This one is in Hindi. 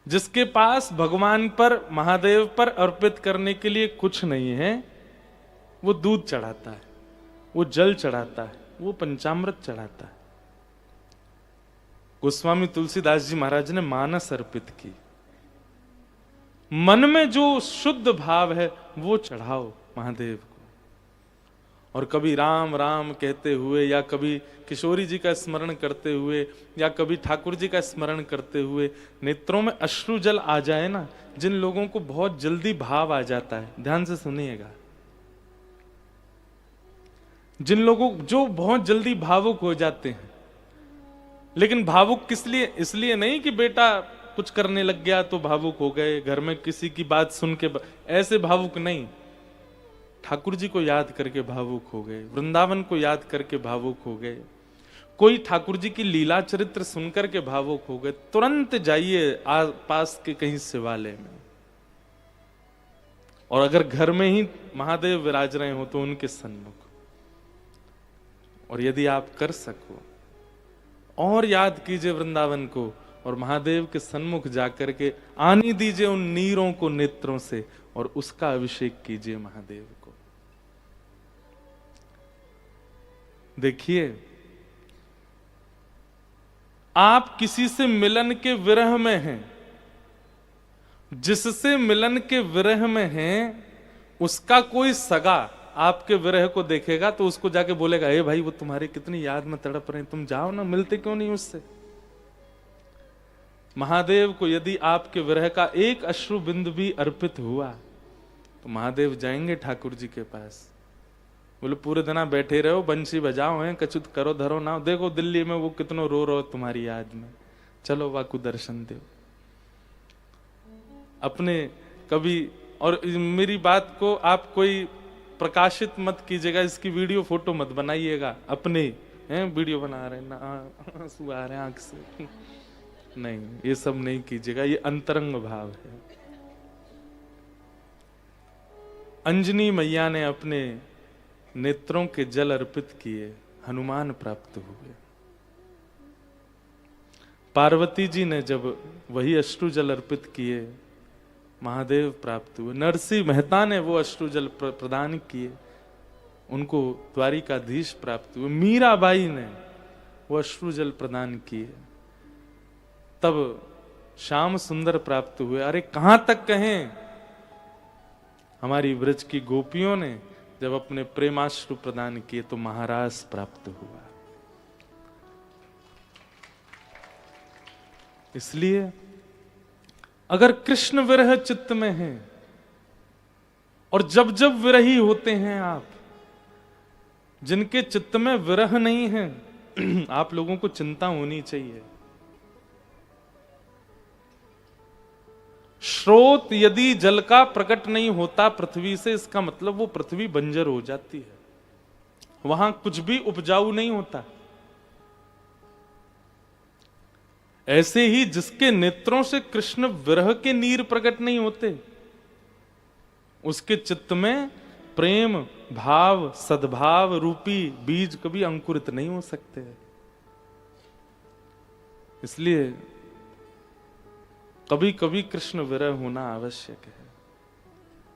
जिसके पास भगवान पर, महादेव पर अर्पित करने के लिए कुछ नहीं है, वो दूध चढ़ाता है, वो जल चढ़ाता है, वो पंचामृत चढ़ाता है। गोस्वामी तुलसीदास जी महाराज ने मानस अर्पित की। मन में जो शुद्ध भाव है वो चढ़ाओ महादेव को। और कभी राम राम कहते हुए, या कभी किशोरी जी का स्मरण करते हुए, या कभी ठाकुर जी का स्मरण करते हुए नेत्रों में अश्रु जल आ जाए ना, जिन लोगों को बहुत जल्दी भाव आ जाता है, ध्यान से सुनिएगा, जिन लोगों जो बहुत जल्दी भावुक हो जाते हैं, लेकिन भावुक किस लिए? इसलिए नहीं कि बेटा कुछ करने लग गया तो भावुक हो गए, घर में किसी की बात सुन के ऐसे भावुक नहीं, ठाकुर जी को याद करके भावुक हो गए, वृंदावन को याद करके भावुक हो गए, कोई ठाकुर जी की लीला चरित्र सुनकर के भावुक हो गए, तुरंत जाइए पास के कहीं शिवालय में, और अगर घर में ही महादेव विराज रहे हो तो उनके सन्मुख, और यदि आप कर सको और याद कीजिए वृंदावन को, और महादेव के सन्मुख जाकर के आने दीजिए उन नीरों को नेत्रों से, और उसका अभिषेक कीजिए महादेव को। देखिए, आप किसी से मिलन के विरह में हैं, जिससे मिलन के विरह में हैं, उसका कोई सगा आपके विरह को देखेगा तो उसको जाके बोलेगा, ए भाई वो तुम्हारी कितनी याद में तड़प रहे हैं, तुम जाओ ना, मिलते क्यों नहीं उससे। महादेव को यदि आपके विरह का एक अश्रु बिंदु भी अर्पित हुआ तो महादेव जाएंगे ठाकुर जी के पास, बोले पूरे दिन बैठे रहो, बंसी बजाओ हैं, कछुत करो धरो ना, देखो दिल्ली में वो कितनो रो रहो तुम्हारी याद में, चलो वाकु दर्शन दो अपने कभी। और मेरी बात को आप कोई प्रकाशित मत कीजिएगा, इसकी वीडियो फोटो मत बनाइएगा, अपने हैं वीडियो बना रहे ना, आंसू आ रहे हैं आंख से, नहीं, ये सब नहीं कीजिएगा, ये अंतरंग भाव है। अंजनी मैया ने अपने नेत्रों के जल अर्पित किए, हनुमान प्राप्त हुए। पार्वती जी ने जब वही अश्रु जल अर्पित किए, महादेव प्राप्त हुए। नरसिंह मेहता ने वो अश्रु जल प्रदान किए, उनको द्वारिकाधीश प्राप्त हुए। मीराबाई ने वो अश्रु जल प्रदान किए, तब श्याम सुंदर प्राप्त हुए। अरे कहां तक कहें, हमारी ब्रज की गोपियों ने जब अपने प्रेमाश्रु प्रदान किए तो महाराज प्राप्त हुआ। इसलिए अगर कृष्ण विरह चित्त में है, और जब जब विरही होते हैं आप, जिनके चित्त में विरह नहीं है, आप लोगों को चिंता होनी चाहिए। स्रोत यदि जल का प्रकट नहीं होता पृथ्वी से, इसका मतलब वो पृथ्वी बंजर हो जाती है, वहां कुछ भी उपजाऊ नहीं होता। ऐसे ही जिसके नेत्रों से कृष्ण विरह के नीर प्रकट नहीं होते, उसके चित्त में प्रेम भाव सद्भाव रूपी बीज कभी अंकुरित नहीं हो सकते। इसलिए कभी कभी कृष्ण विरह होना आवश्यक है।